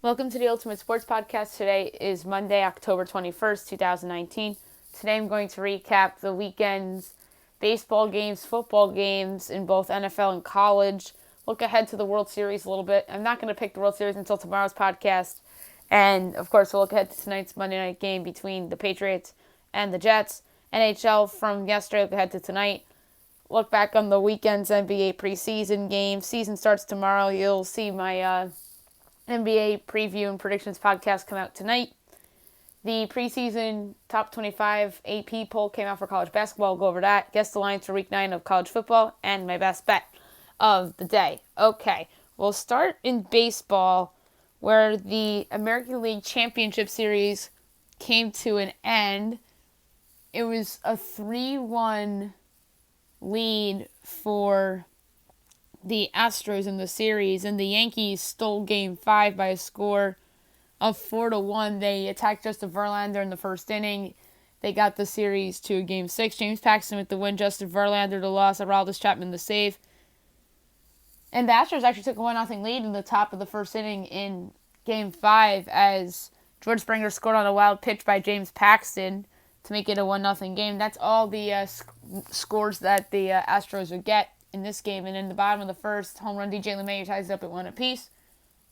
Welcome to the Ultimate Sports Podcast. Today is Monday, October 21st, 2019. Today I'm going to recap the weekend's baseball games, football games in both NFL and college. Look ahead to the World Series a little bit. I'm not going to pick the World Series until tomorrow's podcast. And, of course, we'll look ahead to tonight's Monday night game between the Patriots and the Jets. NHL from yesterday, look ahead to tonight. Look back on the weekend's NBA preseason game. Season starts tomorrow. You'll see my NBA preview and predictions podcast come out tonight. The preseason top 25 AP poll came out for college basketball. We'll go over that. Guess the lines for week 9 of college football and my best bet of the day. Okay, we'll start in baseball where the American League Championship Series came to an end. It was a 3-1 lead for the Astros in the series, and the Yankees stole Game 5 by a score of 4-1. They attacked Justin Verlander in the first inning. They got the series to Game 6. James Paxton with the win, Justin Verlander the loss, Aroldis Chapman the save. And the Astros actually took a 1-0 lead in the top of the first inning in Game 5 as George Springer scored on a wild pitch by James Paxton to make it a 1-0 game. That's all the scores that the Astros would get in this game. And in the bottom of the first, home run DJ LeMahieu ties it up at 1 apiece,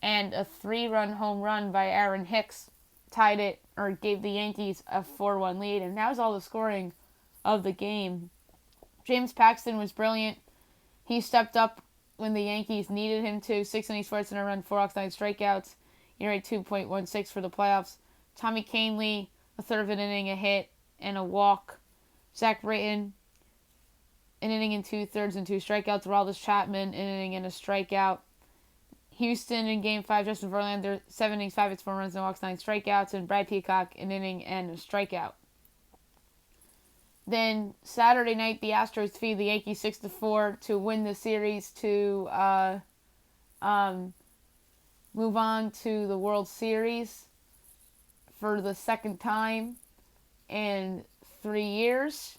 and a 3-run home run by Aaron Hicks tied it, or gave the Yankees a 4-1 lead. And that was all the scoring of the game. James Paxton was brilliant. He stepped up when the Yankees needed him to. 6 innings, 4 hits and a run, 4 walks, 9 strikeouts. ERA 2.16 for the playoffs. Tommy Kahnle, a third of an inning, a hit and a walk. Zach Britton, an inning and 2/3 and 2 strikeouts. Aroldis Chapman, an inning and a strikeout. Houston in Game 5, Justin Verlander, 7 innings, 5 hits, 4 runs, no walks, 9 strikeouts. And Brad Peacock, an inning and a strikeout. Then Saturday night, the Astros defeated the Yankees 6-4 to win the series to move on to the World Series for the second time in 3 years.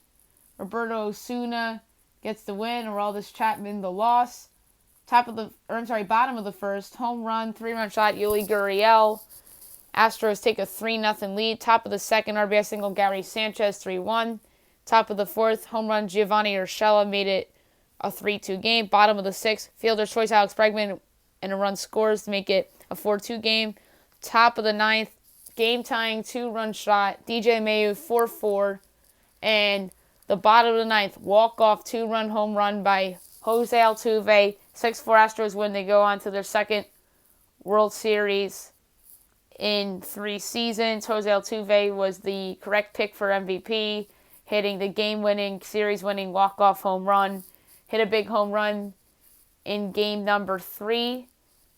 Roberto Osuna gets the win. Aroldis Chapman the loss. Bottom of the first, home run, 3-run shot, Yuli Gurriel. Astros take a 3-0 lead. Top of the second, RBI single, Gary Sanchez, 3-1. Top of the fourth, home run, Giovanni Urshela made it a 3-2 game. Bottom of the sixth, fielder's choice, Alex Bregman, and a run scores to make it a 4-2 game. Top of the ninth, game-tying 2-run shot, DJ LeMahieu, 4-4. And the bottom of the ninth, walk-off 2-run home run by Jose Altuve. 6-4 Astros win. They go on to their second World Series in 3 seasons. Jose Altuve was the correct pick for MVP, hitting the game-winning, series-winning walk-off home run. Hit a big home run in game number 3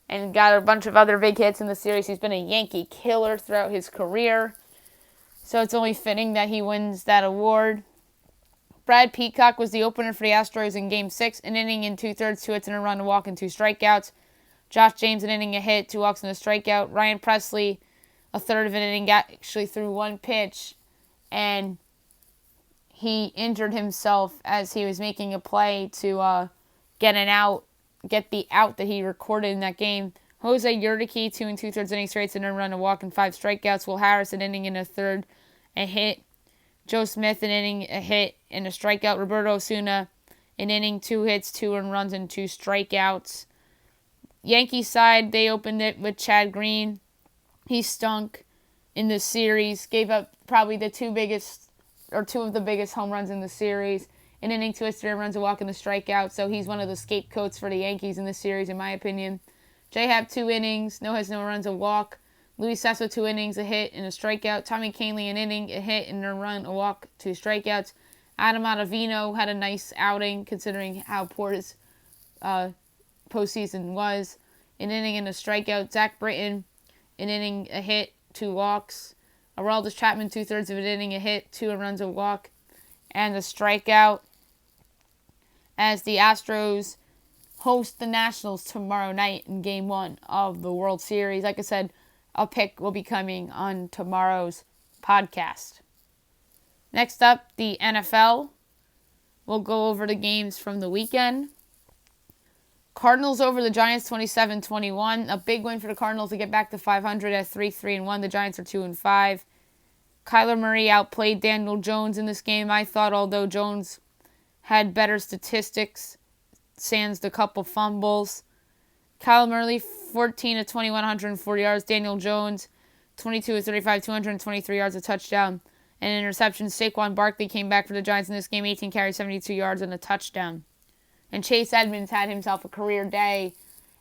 and got a bunch of other big hits in the series. He's been a Yankee killer throughout his career, so it's only fitting that he wins that award. Brad Peacock was the opener for the Astros in Game 6, an inning and 2/3, 2 hits and a run, a walk, and 2 strikeouts. Josh James, an inning, a hit, 2 walks, and a strikeout. Ryan Presley, a third of an inning, actually threw 1 pitch, and he injured himself as he was making a play to get the out that he recorded in that game. Jose Urquidy, 2 2/3 innings, straight, and a run, a walk, and 5 strikeouts. Will Harris, an inning and a third, a hit. Joe Smith, an inning, a hit, and a strikeout. Roberto Osuna, an inning, 2 hits, 2 earned runs, and 2 strikeouts. Yankees side, they opened it with Chad Green. He stunk in the series, gave up probably two of the biggest home runs in the series. An inning, 2 hits, 3 runs, a walk, and a strikeout. So he's one of the scapegoats for the Yankees in this series, in my opinion. J-Hap, 2 innings, no hits, no runs, a walk. Luis Sesso, 2 innings, a hit, and a strikeout. Tommy Kahnle, an inning, a hit, and a run, a walk, 2 strikeouts. Adam Ottavino had a nice outing considering how poor his postseason was. An inning and a strikeout. Zach Britton, an inning, a hit, 2 walks. Aroldis Chapman, 2/3 of an inning, a hit, 2 runs, a walk, and a strikeout. As the Astros host the Nationals tomorrow night in Game 1 of the World Series. Like I said, a pick will be coming on tomorrow's podcast. Next up, the NFL. We'll go over the games from the weekend. Cardinals over the Giants 27-21. A big win for the Cardinals to get back to 500 at 3-3-1. The Giants are 2-5. Kyler Murray outplayed Daniel Jones in this game. I thought, although Jones had better statistics, sans the couple fumbles. Kyler Murray 14-21, 140 yards. Daniel Jones 22-35, 223 yards, a touchdown, and an interception. Saquon Barkley came back for the Giants in this game, 18 carries, 72 yards, and a touchdown. And Chase Edmonds had himself a career day,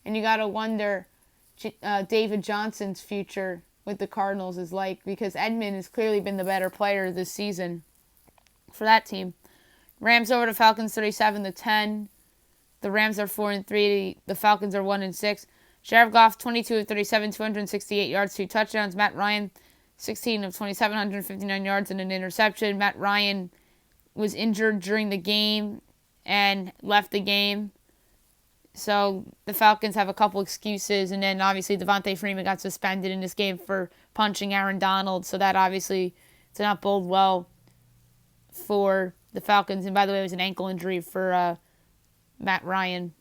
and you got to wonder David Johnson's future with the Cardinals is like, because Edmonds has clearly been the better player this season for that team. Rams over the Falcons 37-10. The Rams are 4-3. The Falcons are 1-6. Jared Goff 22-37, 268 yards, 2 touchdowns. Matt Ryan 16-27, 159 yards, and an interception. Matt Ryan was injured during the game and left the game. So the Falcons have a couple excuses. And then obviously Devontae Freeman got suspended in this game for punching Aaron Donald. So that obviously did not bode well for the Falcons. And by the way, it was an ankle injury for Matt Ryan.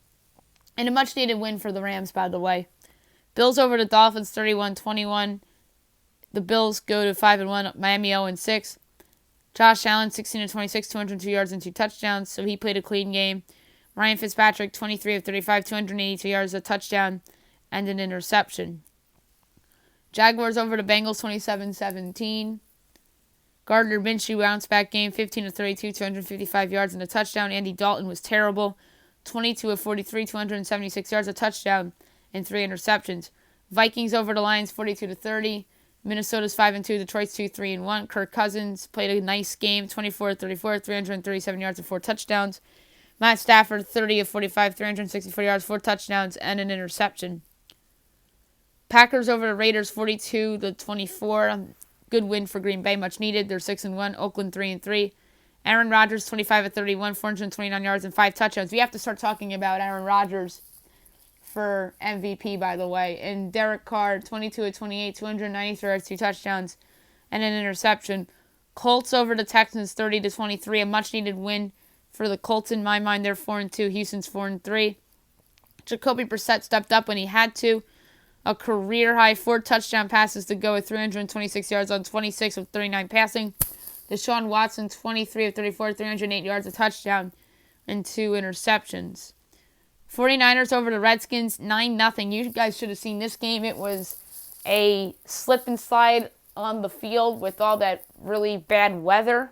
And a much-needed win for the Rams, by the way. Bills over the Dolphins 31-21. The Bills go to 5-1. Miami 0-6. Josh Allen 16-26, 202 yards and 2 touchdowns. So he played a clean game. Ryan Fitzpatrick 23-35, 282 yards, a touchdown, and an interception. Jaguars over the Bengals 27-17. Gardner Minshew bounced back game 15-32, 255 yards and a touchdown. Andy Dalton was terrible. 22-43, 276 yards, a touchdown, and 3 interceptions. Vikings over the Lions 42-30. Minnesota's 5-2, Detroit's 2-3-1. Kirk Cousins played a nice game, 24-34, 337 yards and 4 touchdowns. Matt Stafford 30-45, 364 yards, 4 touchdowns, and an interception. Packers over the Raiders 42-24. Good win for Green Bay, much needed. They're 6-1. Oakland 3-3. Aaron Rodgers 25-31, 429 yards and 5 touchdowns. We have to start talking about Aaron Rodgers for MVP, by the way. And Derek Carr 22-28, 293 yards, 2 touchdowns, and an interception. Colts over the Texans 30-23, a much needed win for the Colts. In my mind, they're 4-2. Houston's 4-3. Jacoby Brissett stepped up when he had to. A career-high 4 touchdown passes to go with 326 yards on 26 of 39 passing. Deshaun Watson, 23-34, 308 yards, a touchdown, and 2 interceptions. 49ers over the Redskins, 9-0. You guys should have seen this game. It was a slip and slide on the field with all that really bad weather.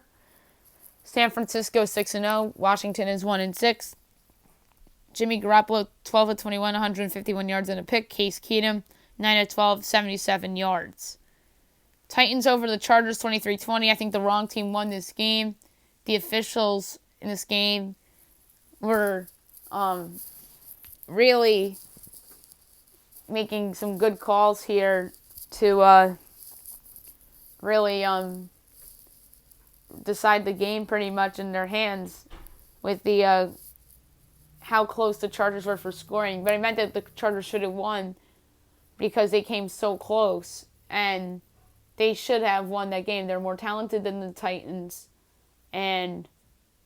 San Francisco 6-0. Washington is 1-6. Jimmy Garoppolo 12-21, 151 yards and a pick. Case Keenum 9-12, 77 yards. Titans over the Chargers 23-20. I think the wrong team won this game. The officials in this game were really making some good calls here to really decide the game pretty much in their hands with the how close the Chargers were for scoring. But I meant that the Chargers should have won because they came so close, and they should have won that game. They're more talented than the Titans, and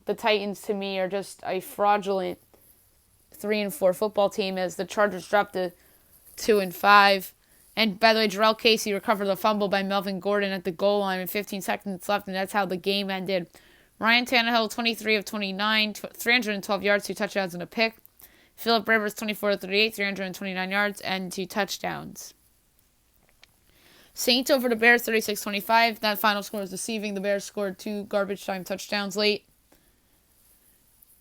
the Titans to me are just a fraudulent 3-4 football team as the Chargers dropped to 2-5. And by the way, Jarrell Casey recovered the fumble by Melvin Gordon at the goal line with 15 seconds left, and that's how the game ended. Ryan Tannehill, 23-29, 312 yards, 2 touchdowns, and a pick. Phillip Rivers, 24-38, 329 yards, and 2 touchdowns. Saints over the Bears, 36-25. That final score is deceiving. The Bears scored 2 garbage time touchdowns late.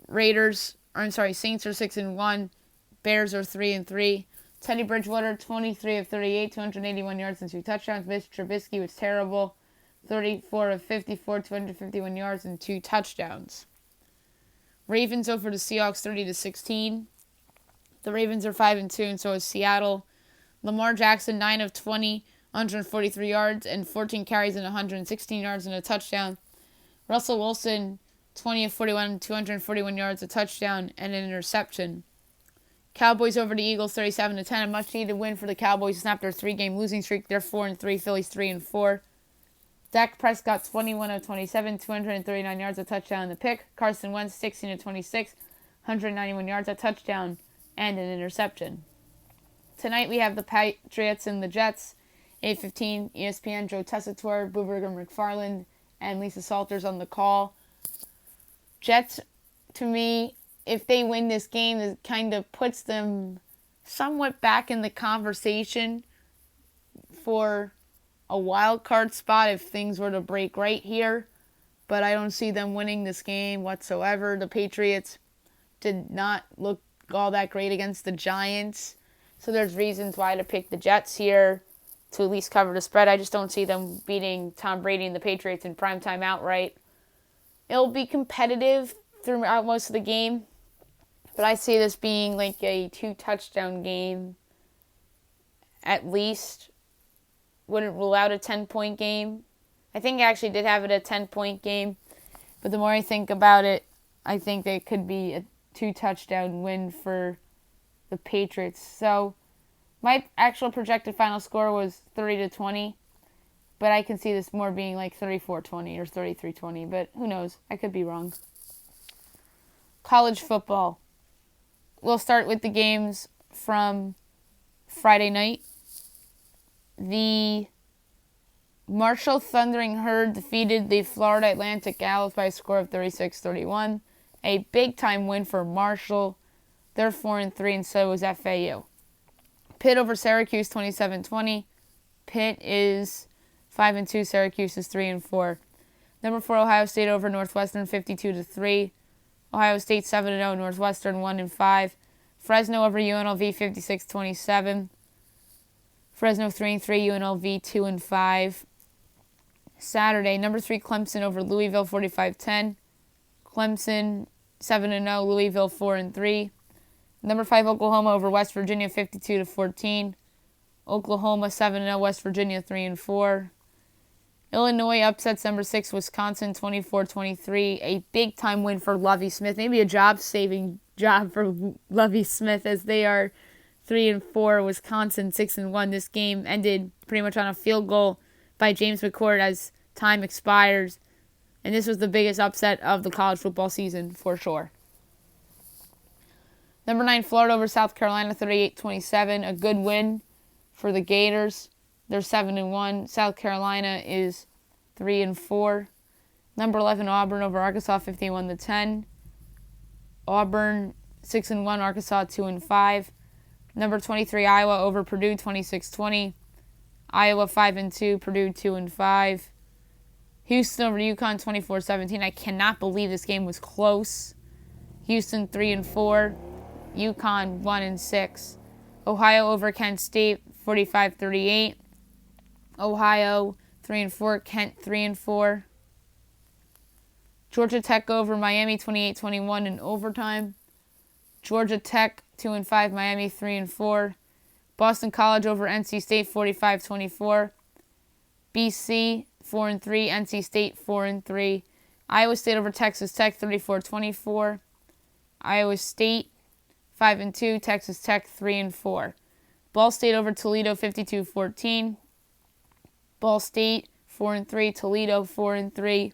Saints are 6-1. Bears are 3-3. Teddy Bridgewater, 23-38, 281 yards and 2 touchdowns. Mitch Trubisky was terrible. 34-54, 251 yards and 2 touchdowns. Ravens over the Seahawks 30-16. The Ravens are 5-2, and so is Seattle. Lamar Jackson 9-20, 143 yards and 14 carries and 116 yards and a touchdown. Russell Wilson 20-41, 241 yards, a touchdown, and an interception. Cowboys over the Eagles 37-10, a much needed win for the Cowboys to snap their 3-game losing streak. They're 4-3, Phillies 3-4. Dak Prescott 21-27, 239 yards, a touchdown, and a pick. Carson Wentz 16-26, 191 yards, a touchdown, and an interception. Tonight we have the Patriots and the Jets. 8:15 ESPN, Joe Tessitore, Booberger McFarland, and Lisa Salters on the call. Jets, to me, if they win this game, it kind of puts them somewhat back in the conversation for a wild card spot if things were to break right here. But I don't see them winning this game whatsoever. The Patriots did not look all that great against the Giants. So there's reasons why to pick the Jets here to at least cover the spread. I just don't see them beating Tom Brady and the Patriots in primetime outright. It'll be competitive throughout most of the game, but I see this being like a 2-touchdown game at least. Wouldn't rule out a 10-point game. I think I actually did have it a 10-point game, but the more I think about it, I think it could be a 2-touchdown win for the Patriots. So my actual projected final score was 30-20, but I can see this more being like 34-20 or 33-20, but who knows? I could be wrong. College football. We'll start with the games from Friday night. The Marshall Thundering Herd defeated the Florida Atlantic Owls by a score of 36-31. A big-time win for Marshall. They're 4-3, and so is FAU. Pitt over Syracuse 27-20. Pitt is 5-2. Syracuse is 3-4. Number 4 Ohio State over Northwestern 52-3. Ohio State 7-0. Northwestern 1-5. Fresno over UNLV 56-27. Fresno 3-3. UNLV 2-5. Saturday, number 3 Clemson over Louisville 45-10. Clemson 7-0. Louisville 4-3. Number 5, Oklahoma over West Virginia, 52-14. Oklahoma 7-0, West Virginia 3-4. Illinois upsets number 6, Wisconsin 24-23. A big-time win for Lovie Smith. Maybe a job-saving job for Lovie Smith as they are 3-4. Wisconsin 6-1. This game ended pretty much on a field goal by James McCourt as time expires. And this was the biggest upset of the college football season for sure. Number 9, Florida over South Carolina, 38-27. A good win for the Gators. They're 7-1. South Carolina is 3-4. Number 11, Auburn over Arkansas, 51-10. Auburn 6-1. Arkansas 2-5. Number 23, Iowa over Purdue, 26-20. Iowa 5-2. Purdue 2-5. Houston over UConn, 24-17. I cannot believe this game was close. Houston 3-4. UConn 1-6. Ohio over Kent State 45-38. Ohio 3-4. Kent 3-4. Georgia Tech over Miami 28-21 in overtime. Georgia Tech 2-5. Miami 3-4. Boston College over NC State 45-24. BC 4-3. NC State 4-3. Iowa State over Texas Tech 34-24. Iowa State 5-2, Texas Tech 3-4. Ball State over Toledo 52-14. Ball State 4-3, Toledo 4-3.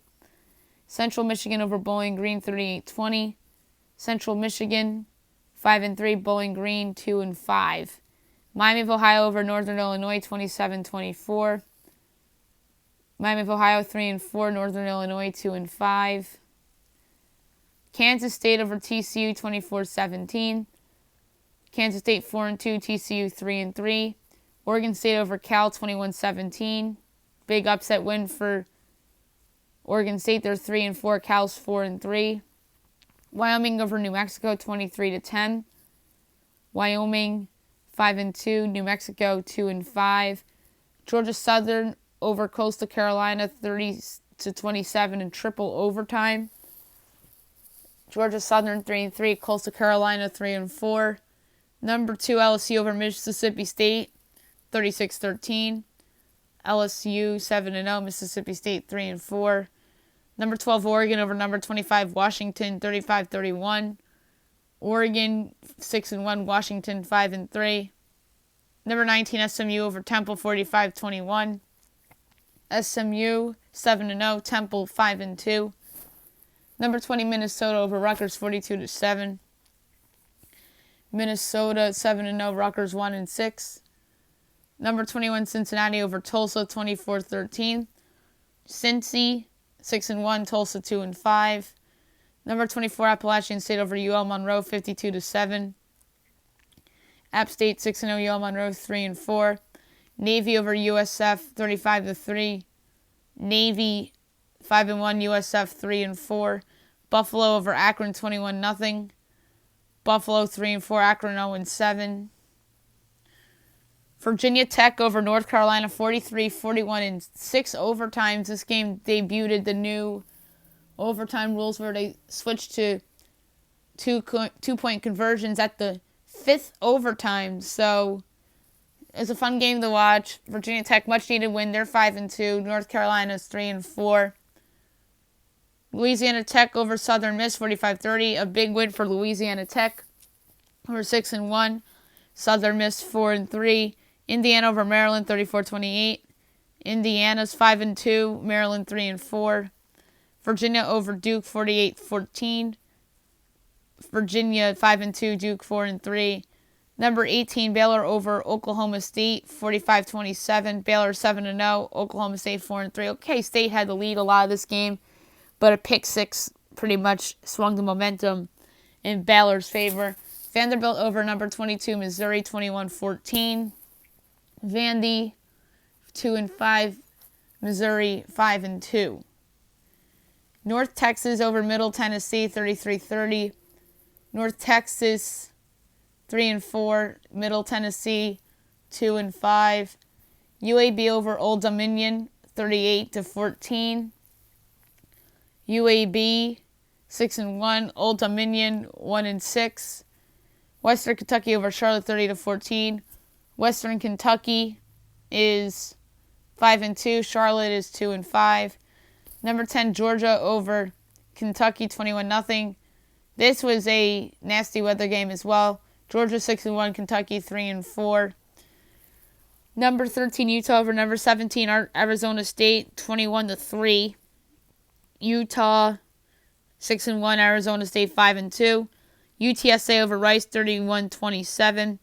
Central Michigan over Bowling Green 38-20. Central Michigan 5-3, Bowling Green 2-5. Miami of Ohio over Northern Illinois 27-24. Miami of Ohio 3-4, Northern Illinois 2-5. Kansas State over TCU 24-17. Kansas State 4-2, TCU 3-3. Oregon State over Cal 21-17. Big upset win for Oregon State. They're 3-4. Cal's 4-3. Wyoming over New Mexico 23-10. Wyoming 5-2. New Mexico 2-5. Georgia Southern over Coastal Carolina 30-27 in triple overtime. Georgia Southern 3-3. Coastal Carolina 3-4. Number 2, LSU over Mississippi State, 36-13. LSU 7-0, Mississippi State 3-4. Number 12, Oregon over number 25, Washington, 35-31. Oregon 6-1, Washington 5-3. Number 19, SMU over Temple, 45-21. SMU 7-0, Temple 5-2. Number 20, Minnesota over Rutgers, 42-7. Minnesota 7-0, Rutgers 1-6. Number 21 Cincinnati over Tulsa 24-13. Cincy 6-1, Tulsa 2-5. Number 24 Appalachian State over UL Monroe 52-7. App State 6-0, UL Monroe 3-4. Navy over USF 35-3. Navy 5-1, USF 3-4. Buffalo over Akron 21-0. Buffalo 3-4, Akron 0-7. Virginia Tech over North Carolina 43-41 in 6 overtimes. This game debuted the new overtime rules where they switched to two-point conversions at the 5th overtime. So it's a fun game to watch. Virginia Tech, much needed win. They're 5-2. North Carolina's 3-4. Louisiana Tech over Southern Miss 45-30. A big win for Louisiana Tech. Over 6-1. Southern Miss 4-3. Indiana over Maryland 34-28. Indiana's 5-2. Maryland 3-4. Virginia over Duke 48-14. Virginia 5-2. Duke 4-3. Number 18 Baylor over Oklahoma State 45-27. Baylor 7-0. Oklahoma State 4-3. Okay, State had the lead a lot of this game, but a pick six pretty much swung the momentum in Baylor's favor. Vanderbilt over number 22 Missouri 21-14. Vandy 2-5. Missouri 5-2. North Texas over Middle Tennessee 33-30. North Texas 3-4. Middle Tennessee 2-5. UAB over Old Dominion 38-14. UAB 6-1. Old Dominion 1-6. Western Kentucky over Charlotte 30-14. Western Kentucky is 5-2. Charlotte is 2-5. Number 10 Georgia over Kentucky 21-0. This was a nasty weather game as well. Georgia 6-1. Kentucky 3-4. Number 13 Utah over number 17 Arizona State 21-3. Utah 6-1. Arizona State 5-2. UTSA over Rice 31-27.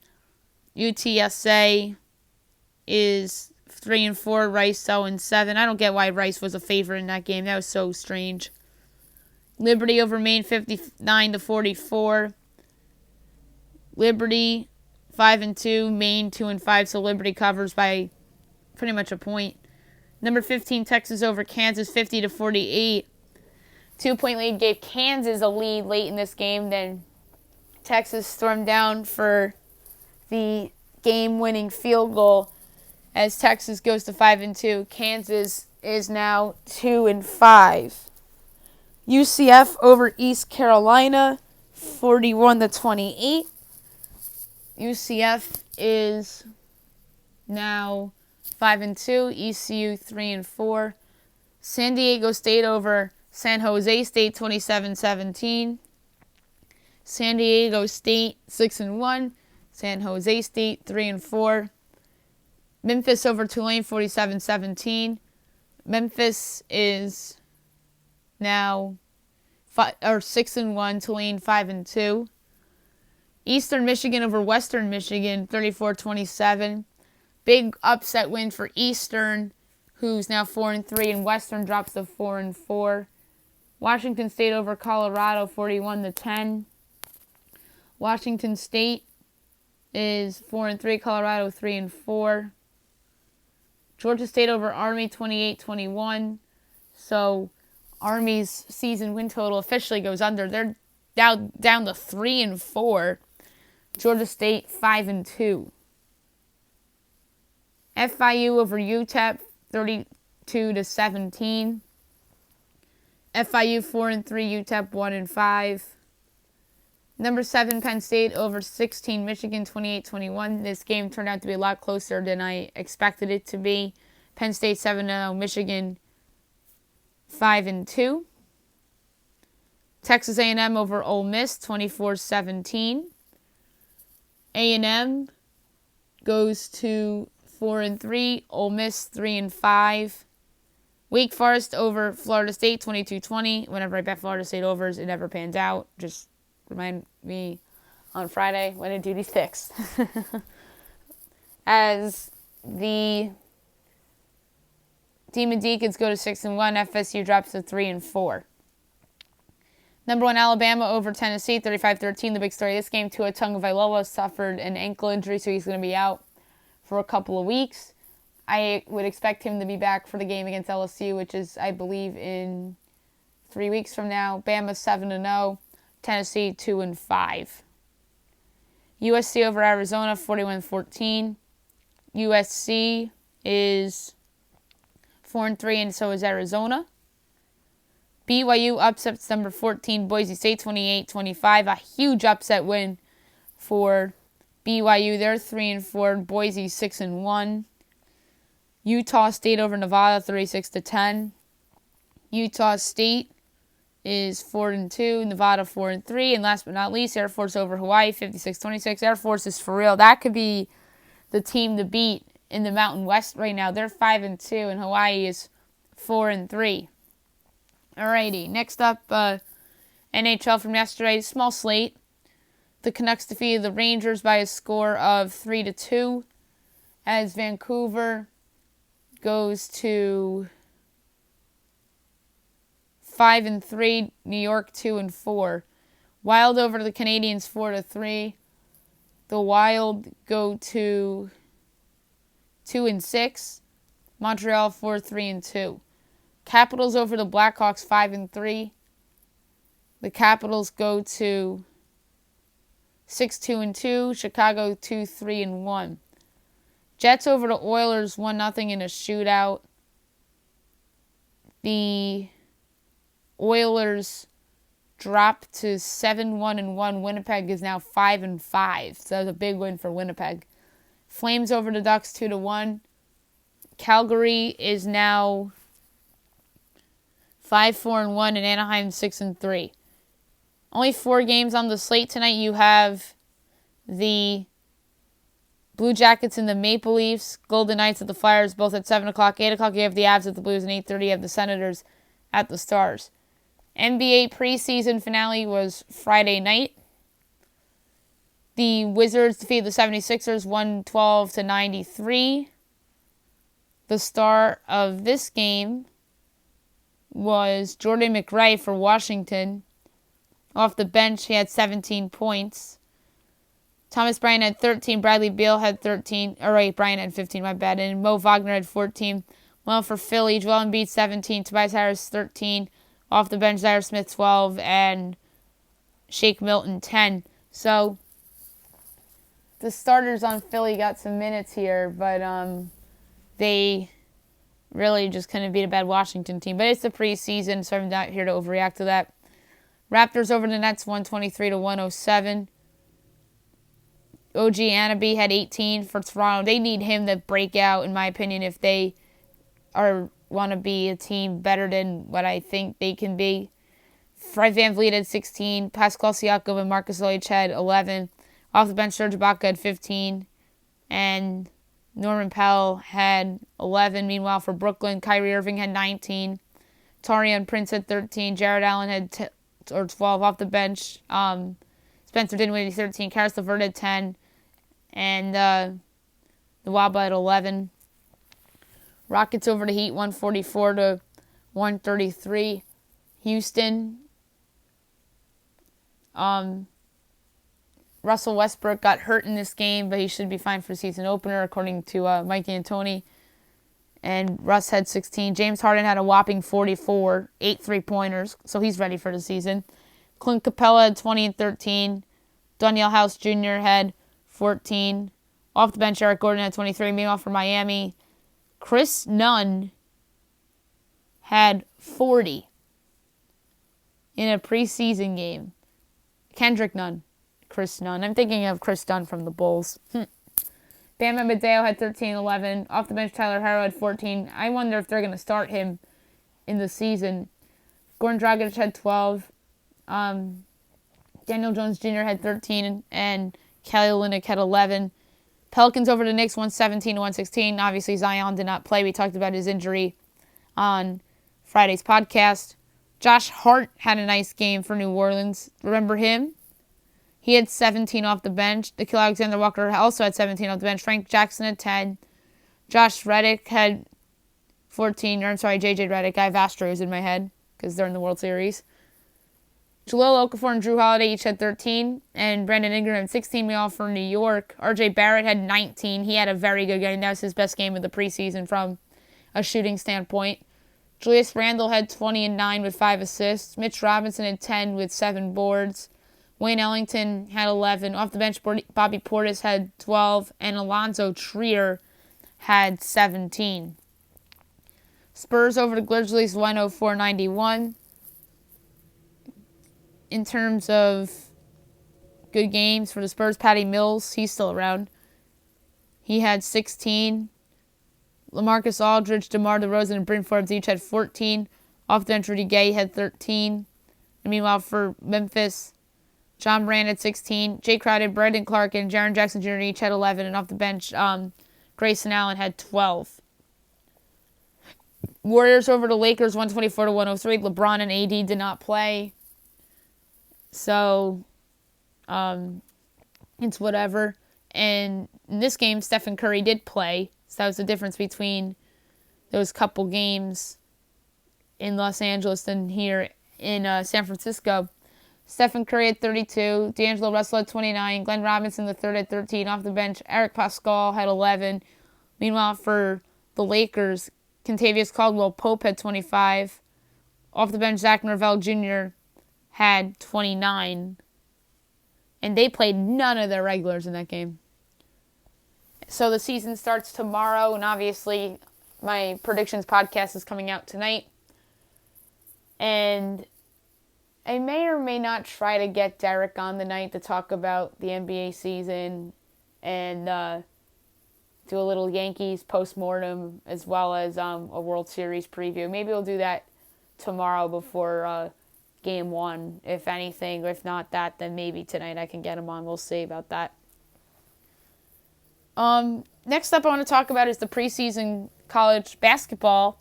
UTSA is 3-4. Rice 0-7. I don't get why Rice was a favorite in that game. That was so strange. Liberty over Maine 59-44. Liberty 5-2. Maine 2-5. So Liberty covers by pretty much a point. Number 15 Texas over Kansas 50-48. 2-point lead gave Kansas a lead late in this game. Then Texas stormed down for the game-winning field goal as Texas goes to 5-2. Kansas is now 2-5. UCF over East Carolina 41-28. UCF is now 5-2. ECU 3-4. San Diego State over San Jose State 27-17. San Diego State 6-1. San Jose State 3-4. Memphis over Tulane 47-17. Memphis is now 6-1. Tulane 5-2. Eastern Michigan over Western Michigan 34-27. Big upset win for Eastern, who's now 4-3, and Western drops to 4-4. Washington State over Colorado 41-10. Washington State is 4-3. Colorado 3-4. Georgia State over Army 28-21. So Army's season win total officially goes under. They're down to 3-4. Georgia State 5-2. FIU over UTEP 32-17. FIU 4-3. UTEP 1-5. Number 7 Penn State over 16 Michigan 28-21. This game turned out to be a lot closer than I expected it to be. Penn State 7-0. Michigan 5-2. Texas A&M over Ole Miss 24-17. A&M goes to 4-3. Ole Miss 3-5. Wake Forest over Florida State 22-20. Whenever I bet Florida State overs, it never pans out. Just remind me on Friday when I do these picks. As the Demon Deacons go to 6-1, FSU drops to 3-4. Number 1, Alabama over Tennessee, 35-13. The big story of this game, Tua Tagovailoa suffered an ankle injury, so he's going to be out for a couple of weeks. I would expect him to be back for the game against LSU, which is, I believe, in 3 weeks from now. Bama 7-0, Tennessee 2-5. USC over Arizona, 41-14. USC is 4-3, and so is Arizona. BYU upsets number 14, Boise State 28-25. A huge upset win for BYU. They're 3-4. Boise 6-1. Utah State over Nevada 36-10. Utah State is 4-2. Nevada 4-3. And last but not least, Air Force over Hawaii 56-26. Air Force is for real. That could be the team to beat in the Mountain West right now. They're 5-2, and Hawaii is 4-3. Alrighty, next up, NHL from yesterday, small slate. The Canucks defeated the Rangers by a score of 3-2, as Vancouver goes to 5-3, New York 2-4. Wild over the Canadiens 4-3. The Wild go to 2-6. Montreal 4-3-2. Capitals over the Blackhawks 5-3. The Capitals go to 6-2-2. Chicago 2-3-1. Jets over the Oilers 1-0 in a shootout. The Oilers drop to 7-1-1. Winnipeg is now 5-5. So that was a big win for Winnipeg. Flames over the Ducks 2-1. Calgary is now 5-4-1, and Anaheim 6-3. Only 4 games on the slate tonight. You have the Blue Jackets and the Maple Leafs, Golden Knights at the Flyers, both at 7 o'clock. 8 o'clock you have the Avs at the Blues, and 8:30 you have the Senators at the Stars. NBA preseason finale was Friday night. The Wizards defeated the 76ers 112-93. The star of this game was Jordan McRae for Washington. Off the bench, he had 17 points. Thomas Bryant had 13. Bradley Beal had 13. Bryant had 15, my bad. And Mo Wagner had 14. Well, for Philly, Joel Embiid 17. Tobias Harris 13. Off the bench, Zaire Smith 12. And Shake Milton 10. So, the starters on Philly got some minutes here, but they really just couldn't beat a bad Washington team. But it's the preseason, so I'm not here to overreact to that. Raptors over the Nets 123-107. OG Anunoby had 18 for Toronto. They need him to break out, in my opinion, if they want to be a team better than what I think they can be. Fred VanVleet had 16. Pascal Siakam and Marcus Lloyd had 11. Off the bench, Serge Ibaka had 15. And Norman Powell had 11. Meanwhile, for Brooklyn, Kyrie Irving had 19. Taurean Prince had 13. Jared Allen had 12 off the bench. Spencer Dinwiddie had 13. Karis LeVert had 10. And the Waba at 11. Rockets over the Heat 144-133. Houston. Russell Westbrook got hurt in this game, but he should be fine for the season opener, according to Mike D'Antoni. And Russ had 16. James Harden had a whopping 44, 8 3-pointers, so he's ready for the season. Clint Capella had 20 and 13. Danielle House Jr. had 14. Off the bench, Eric Gordon had 23. Meanwhile, for Miami, Chris Nunn had 40 in a preseason game. Kendrick Nunn. Chris Nunn. I'm thinking of Chris Dunn from the Bulls. Bam Adebayo had 13, 11. Off the bench, Tyler Herro had 14. I wonder if they're going to start him in the season. Goran Dragic had 12. Daniel Jones Jr. had 13. And Kelly Olynyk had 11. Pelicans over the Knicks 117-116. Obviously, Zion did not play. We talked about his injury on Friday's podcast. Josh Hart had a nice game for New Orleans. Remember him? He had 17 off the bench. Nikhil Alexander-Walker also had 17 off the bench. Frank Jackson had 10. Josh Reddick had 14. Or I'm sorry, JJ Reddick. I have Astros in my head because they're in the World Series. Jahlil Okafor and Drew Holiday each had 13. And Brandon Ingram had 16. We all for New York. RJ Barrett had 19. He had a very good game. That was his best game of the preseason from a shooting standpoint. Julius Randle had 20 and 9 with 5 assists. Mitch Robinson had 10 with 7 boards. Wayne Ellington had 11. Off the bench, Bobby Portis had 12. And Alonzo Trier had 17. Spurs over the Grizzlies 104-91. In terms of good games for the Spurs, Patty Mills, he's still around. He had 16. LaMarcus Aldridge, DeMar DeRozan, and Bryn Forbes each had 14. Off the bench, Rudy Gay had 13. And meanwhile, for Memphis, John Morant had 16. Jay Crowder, Brandon Clark, and Jaren Jackson Jr. each had 11. And off the bench, Grayson Allen had 12. Warriors over the Lakers 124-103. LeBron and AD did not play. So, it's whatever. And in this game, Stephen Curry did play. So that was the difference between those couple games in Los Angeles and here in San Francisco. Stephen Curry had 32. D'Angelo Russell had 29. Glenn Robinson III had 13. Off the bench, Eric Pascal had 11. Meanwhile, for the Lakers, Kentavious Caldwell-Pope had 25. Off the bench, Zach Norvell Jr. had 29. And they played none of their regulars in that game. So the season starts tomorrow, and obviously my predictions podcast is coming out tonight. And I may or may not try to get Derek on the night to talk about the NBA season and do a little Yankees postmortem as well as a World Series preview. Maybe we'll do that tomorrow before Game 1, if anything. If not that, then maybe tonight I can get him on. We'll see about that. Next up I want to talk about is the preseason college basketball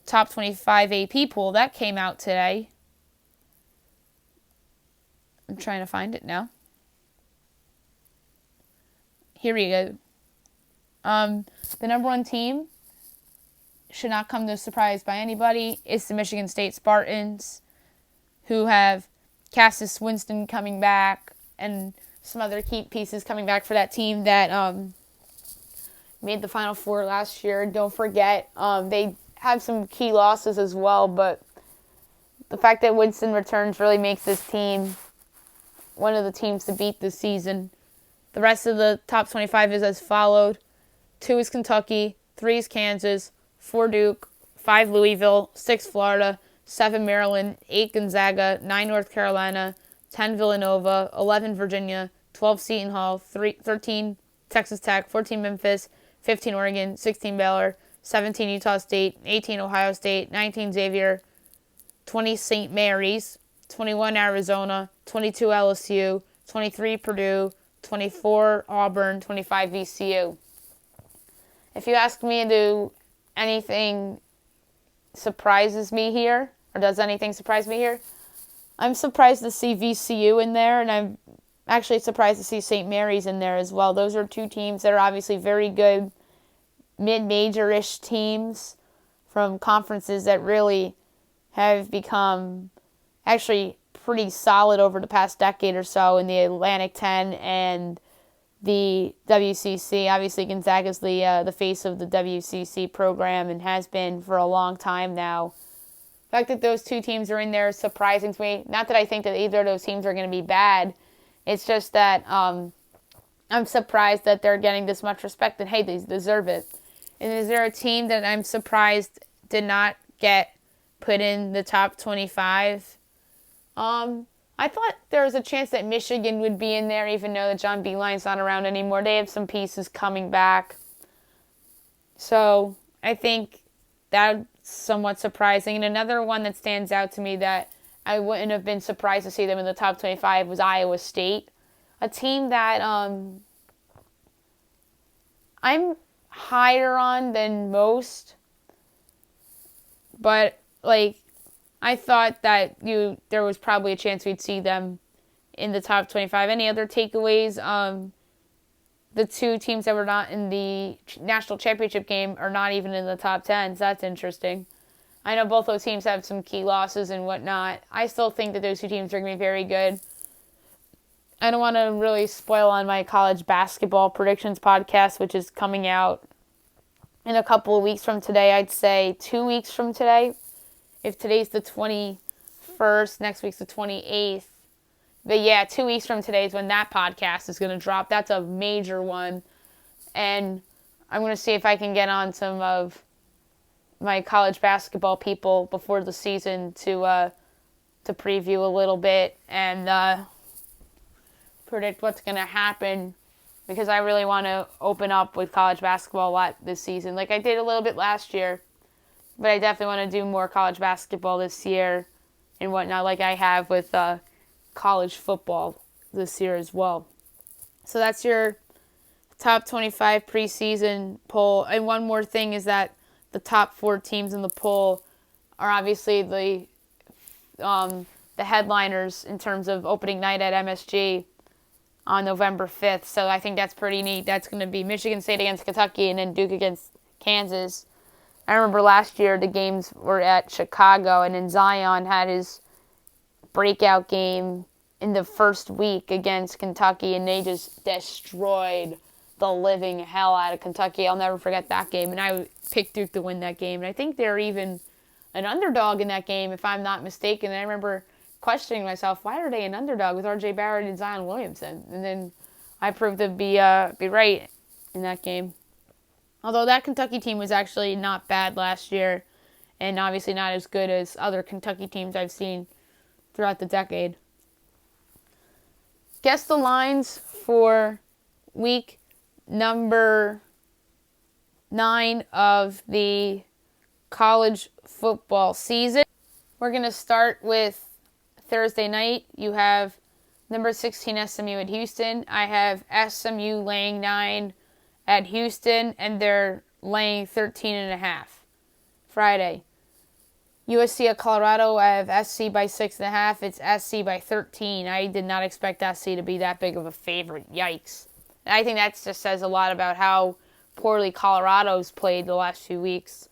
top 25 AP pool. That came out today. I'm trying to find it now. Here we go. The number one team should not come to a surprise by anybody. It's the Michigan State Spartans, who have Cassius Winston coming back and some other key pieces coming back for that team that made the Final Four last year. Don't forget, they have some key losses as well, but the fact that Winston returns really makes this team one of the teams to beat this season. The rest of the top 25 is as followed. 2 is Kentucky, 3 is Kansas, 4 Duke, 5 Louisville, 6 Florida, 7 Maryland, 8 Gonzaga, 9 North Carolina, 10 Villanova, 11 Virginia, 12 Seton Hall, 13 Texas Tech, 14 Memphis, 15 Oregon, 16 Baylor, 17 Utah State, 18 Ohio State, 19 Xavier, 20 St. Mary's, 21 Arizona, 22 LSU, 23 Purdue, 24 Auburn, 25 VCU. If you ask me, do anything surprises me here, or does anything surprise me here? I'm surprised to see VCU in there, and I'm actually surprised to see St. Mary's in there as well. Those are 2 teams that are obviously very good mid-major-ish teams from conferences that really have become actually pretty solid over the past decade or so in the Atlantic 10 and the WCC. Obviously, Gonzaga is the face of the WCC program and has been for a long time now. The fact that those 2 teams are in there is surprising to me. Not that I think that either of those teams are going to be bad. It's just that I'm surprised that they're getting this much respect, and hey, they deserve it. And is there a team that I'm surprised did not get put in the top 25? I thought there was a chance that Michigan would be in there, even though that John Beilein's not around anymore. They have some pieces coming back. So I think that's somewhat surprising. And another one that stands out to me that I wouldn't have been surprised to see them in the top 25 was Iowa State. A team that I'm higher on than most. But, I thought that there was probably a chance we'd see them in the top 25. Any other takeaways? The two teams that were not in the national championship game are not even in the top 10, so that's interesting. I know both those teams have some key losses and whatnot. I still think that those two teams are going to be very good. I don't want to really spoil on my college basketball predictions podcast, which is coming out in a couple of weeks from today. I'd say 2 weeks from today. If today's the 21st, next week's the 28th. But yeah, 2 weeks from today is when that podcast is going to drop. That's a major one. And I'm going to see if I can get on some of my college basketball people before the season to preview a little bit and predict what's going to happen, because I really want to open up with college basketball a lot this season. Like I did a little bit last year, but I definitely want to do more college basketball this year and whatnot, like I have with college football this year as well. So that's your top 25 preseason poll. And one more thing is that the top 4 teams in the poll are obviously the headliners in terms of opening night at MSG on November 5th. So I think that's pretty neat. That's going to be Michigan State against Kentucky and then Duke against Kansas. I remember last year the games were at Chicago, and then Zion had his breakout game in the first week against Kentucky, and they just destroyed the living hell out of Kentucky. I'll never forget that game, and I picked Duke to win that game. And I think they're even an underdog in that game, if I'm not mistaken. And I remember questioning myself, why are they an underdog with R.J. Barrett and Zion Williamson? And then I proved to be right in that game. Although that Kentucky team was actually not bad last year, and obviously not as good as other Kentucky teams I've seen throughout the decade. Guess the lines for week number 9 of the college football season. We're going to start with Thursday night. You have number 16 SMU at Houston. I have SMU laying 9 at Houston, and they're laying 13.5. Friday, USC at Colorado. I have SC by 6.5. It's SC by 13. I did not expect SC to be that big of a favorite. Yikes. And I think that just says a lot about how poorly Colorado's played the last few weeks.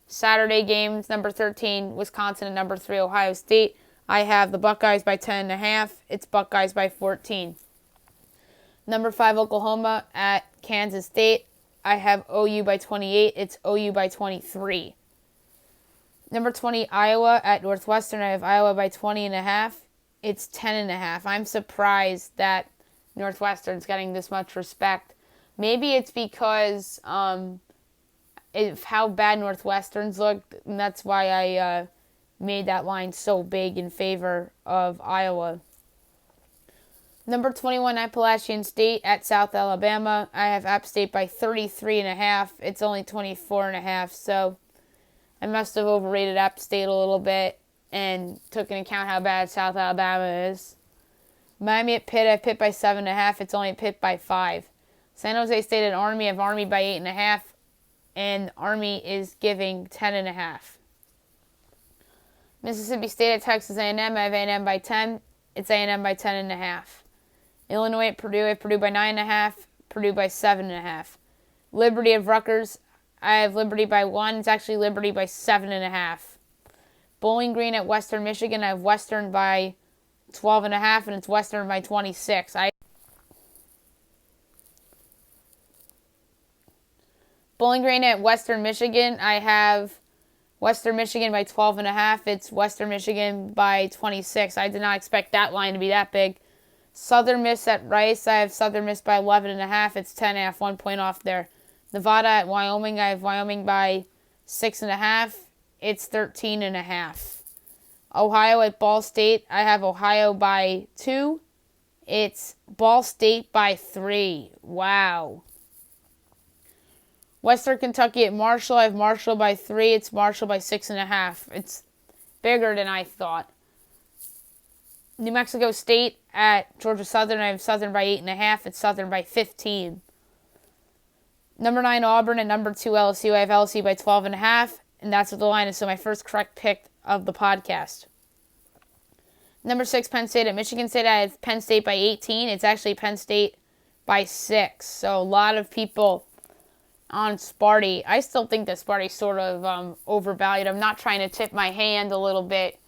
Saturday games, number 13, Wisconsin, and number 3, Ohio State. I have the Buckeyes by 10.5. It's Buckeyes by 14. Number 5, Oklahoma at Kansas State. I have OU by 28. It's OU by 23. Number 20, Iowa at Northwestern. I have Iowa by 20.5. It's 10.5. I'm surprised that Northwestern's getting this much respect. Maybe it's because of how bad Northwestern's looked, and that's why I made that line so big in favor of Iowa. Number 21, Appalachian State at South Alabama. I have App State by 33.5. It's only 24.5, so I must have overrated App State a little bit and took into account how bad South Alabama is. Miami at Pitt. I have Pitt by 7.5. It's only Pitt by 5. San Jose State at Army. I have Army by 8.5, and Army is giving 10.5. Mississippi State at Texas A&M. I have A&M by 10. It's A&M by 10.5. Illinois at Purdue. I have Purdue by 9.5. Purdue by 7.5. Liberty of Rutgers. I have Liberty by 1. It's actually Liberty by 7.5. Bowling Green at Western Michigan. I have Western by 12.5, and it's Western by 26. Bowling Green at Western Michigan. I have Western Michigan by 12.5. It's Western Michigan by 26. I did not expect that line to be that big. Southern Miss at Rice. I have Southern Miss by 11.5. It's 10.5. 1 point off there. Nevada at Wyoming. I have Wyoming by 6.5. It's 13.5. Ohio at Ball State. I have Ohio by 2. It's Ball State by 3. Wow. Western Kentucky at Marshall. I have Marshall by 3. It's Marshall by 6.5. It's bigger than I thought. New Mexico State at Georgia Southern. I have Southern by 8.5. It's Southern by 15. Number 9, Auburn, and number 2, LSU. I have LSU by 12.5, and that's what the line is. So my first correct pick of the podcast. Number 6, Penn State at Michigan State. I have Penn State by 18. It's actually Penn State by 6. So a lot of people on Sparty. I still think that Sparty's sort of overvalued. I'm not trying to tip my hand a little bit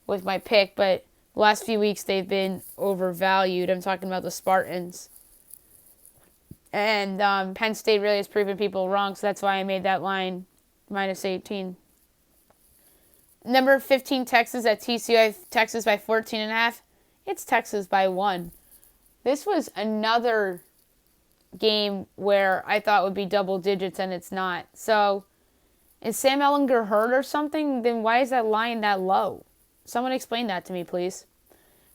with my pick, but the last few weeks they've been overvalued. I'm talking about the Spartans. And Penn State really has proven people wrong, so that's why I made that line minus 18. Number 15, Texas at TCU. I have Texas by 14.5. It's Texas by 1. This was another game where I thought would be double digits, and it's not. So, is Sam Ehlinger hurt or something? Then why is that line that low? Someone explain that to me, please.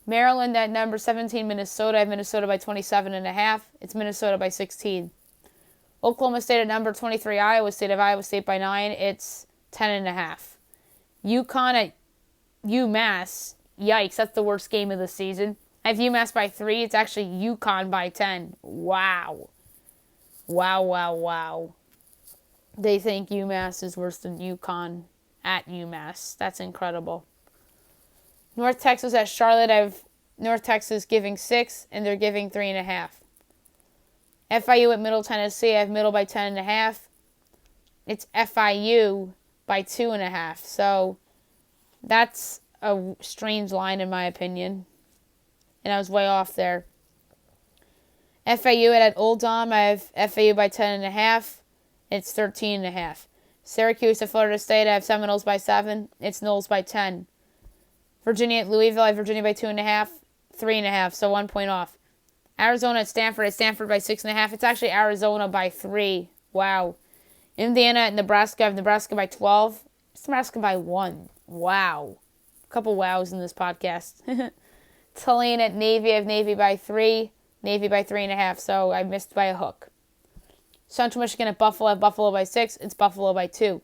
Maryland at number 17, Minnesota. I have Minnesota by 27.5. It's Minnesota by 16. Oklahoma State at number 23, Iowa State. I have Iowa State by 9. It's 10.5. UConn at UMass. Yikes, that's the worst game of the season. I have UMass by 3. It's actually UConn by 10. Wow. Wow. They think UMass is worse than UConn at UMass. That's incredible. North Texas at Charlotte. I have North Texas giving 6, and they're giving 3.5. FIU at Middle Tennessee. I have Middle by 10.5. It's FIU by 2.5. So that's a strange line in my opinion. And I was way off there. FAU at Old Dom. I have FAU by 10.5. It's 13.5. Syracuse at Florida State. I have Seminoles by 7. It's Noles by 10. Virginia at Louisville. I have Virginia by 2.5. 3.5. So 1 point off. Arizona at Stanford. At Stanford by 6.5. It's actually Arizona by 3. Wow. Indiana at Nebraska. I have Nebraska by 12. It's Nebraska by 1. Wow. A couple wows in this podcast. Tulane at Navy. I have Navy by 3. Navy by 3.5. So I missed by a hook. Central Michigan at Buffalo. I have Buffalo by 6. It's Buffalo by 2.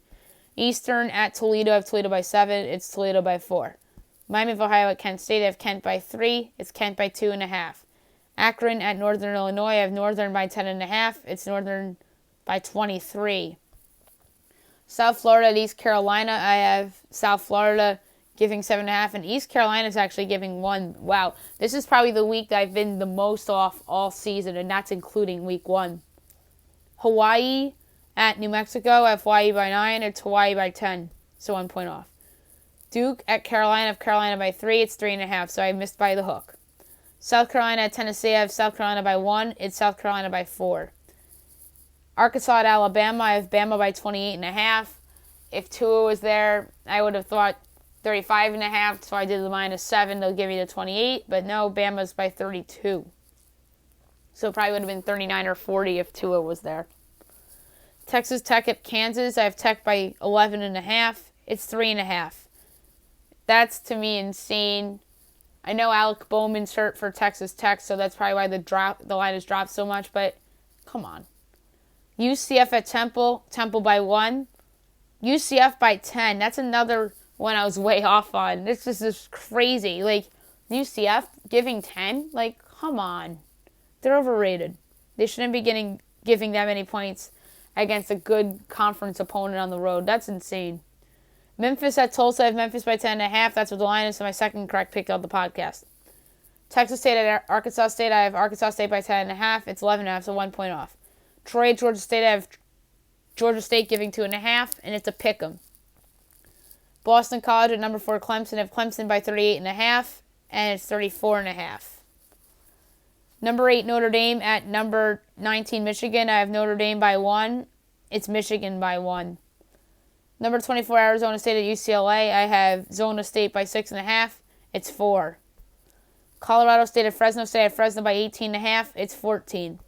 Eastern at Toledo. I have Toledo by 7. It's Toledo by 4. Miami of Ohio at Kent State. I have Kent by 3. It's Kent by 2.5. Akron at Northern Illinois. I have Northern by 10.5. It's Northern by 23. South Florida at East Carolina. I have South Florida giving 7.5, and East Carolina is actually giving 1. Wow, this is probably the week that I've been the most off all season, and that's including week 1. Hawaii at New Mexico. I have Hawaii by 9. It's Hawaii by 10, so 1 point off. Duke at Carolina. I have Carolina by 3. It's 3.5, so I missed by the hook. South Carolina at Tennessee. I have South Carolina by 1. It's South Carolina by 4. Arkansas at Alabama. I have Bama by 28.5. If Tua was there, I would have thought 35.5, so I did the minus 7. They'll give me the 28, but no, Bama's by 32. So it probably would have been 39 or 40 if Tua was there. Texas Tech at Kansas. I have Tech by 11.5. It's 3.5. That's, to me, insane. I know Alec Bowman's hurt for Texas Tech, so that's probably why the line has dropped so much, but come on. UCF at Temple. Temple by 1. UCF by 10. That's another one I was way off on. This is just crazy. Like, UCF giving 10? Like, come on. They're overrated. They shouldn't be giving that many points against a good conference opponent on the road. That's insane. Memphis at Tulsa. I have Memphis by 10.5. That's what the line is, so my second correct pick of the podcast. Texas State at Arkansas State. I have Arkansas State by 10.5. It's 11.5, so 1 point off. Troy at Georgia State. I have Georgia State giving 2.5, and it's a pick 'em. Boston College at number 4, Clemson. I have Clemson by 38.5, and it's 34.5. Number 8, Notre Dame at number 19, Michigan. I have Notre Dame by 1. It's Michigan by 1. Number 24, Arizona State at UCLA. I have Zona State by 6.5. It's 4. Colorado State at Fresno State. I have Fresno by 18.5. It's 14.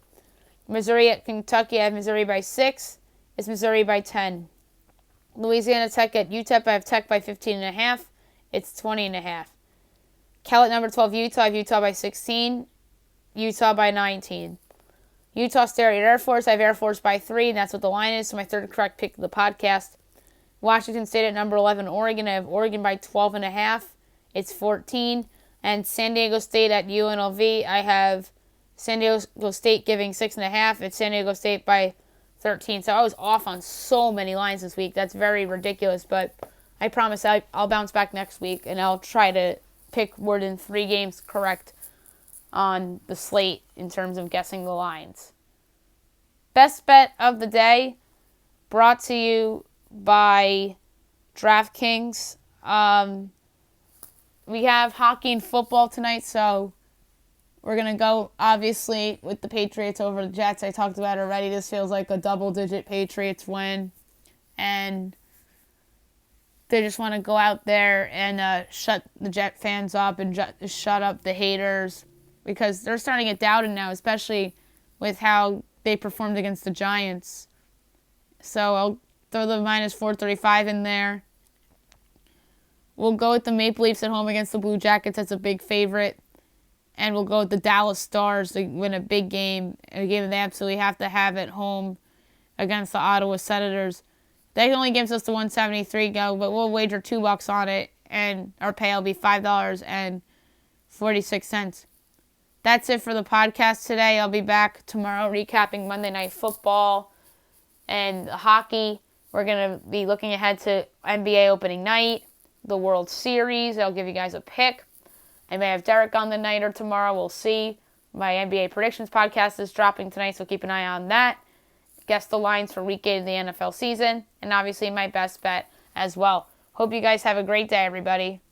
Missouri at Kentucky. I have Missouri by 6. It's Missouri by 10. Louisiana Tech at UTEP. I have Tech by 15.5. It's 20.5. Cal at number 12, Utah. I have Utah by 16. Utah by 19. Utah State at Air Force. I have Air Force by 3, and that's what the line is. So my third correct pick of the podcast. Washington State at number 11, Oregon. I have Oregon by 12.5. It's 14. And San Diego State at UNLV. I have San Diego State giving 6.5. It's San Diego State by 13. So I was off on so many lines this week. That's very ridiculous, but I promise I'll bounce back next week, and I'll try to pick more than 3 games correct on the slate in terms of guessing the lines. Best bet of the day brought to you by DraftKings. We have hockey and football tonight, so we're going to go, obviously, with the Patriots over the Jets. I talked about it already. This feels like a double-digit Patriots win. And they just want to go out there and shut the Jet fans up and shut up the haters, because they're starting to get doubted now, especially with how they performed against the Giants. So I'll throw the minus 435 in there. We'll go with the Maple Leafs at home against the Blue Jackets. That's a big favorite. And we'll go with the Dallas Stars to win a big game, a game that they absolutely have to have at home against the Ottawa Senators. That only gives us the 173 go, but we'll wager $2 on it, and our pay will be $5.46. That's it for the podcast today. I'll be back tomorrow recapping Monday Night Football and hockey. We're going to be looking ahead to NBA opening night, the World Series. I'll give you guys a pick. I may have Derek on the night or tomorrow. We'll see. My NBA predictions podcast is dropping tonight, so keep an eye on that. Guess the lines for week 8 of the NFL season, and obviously my best bet as well. Hope you guys have a great day, everybody.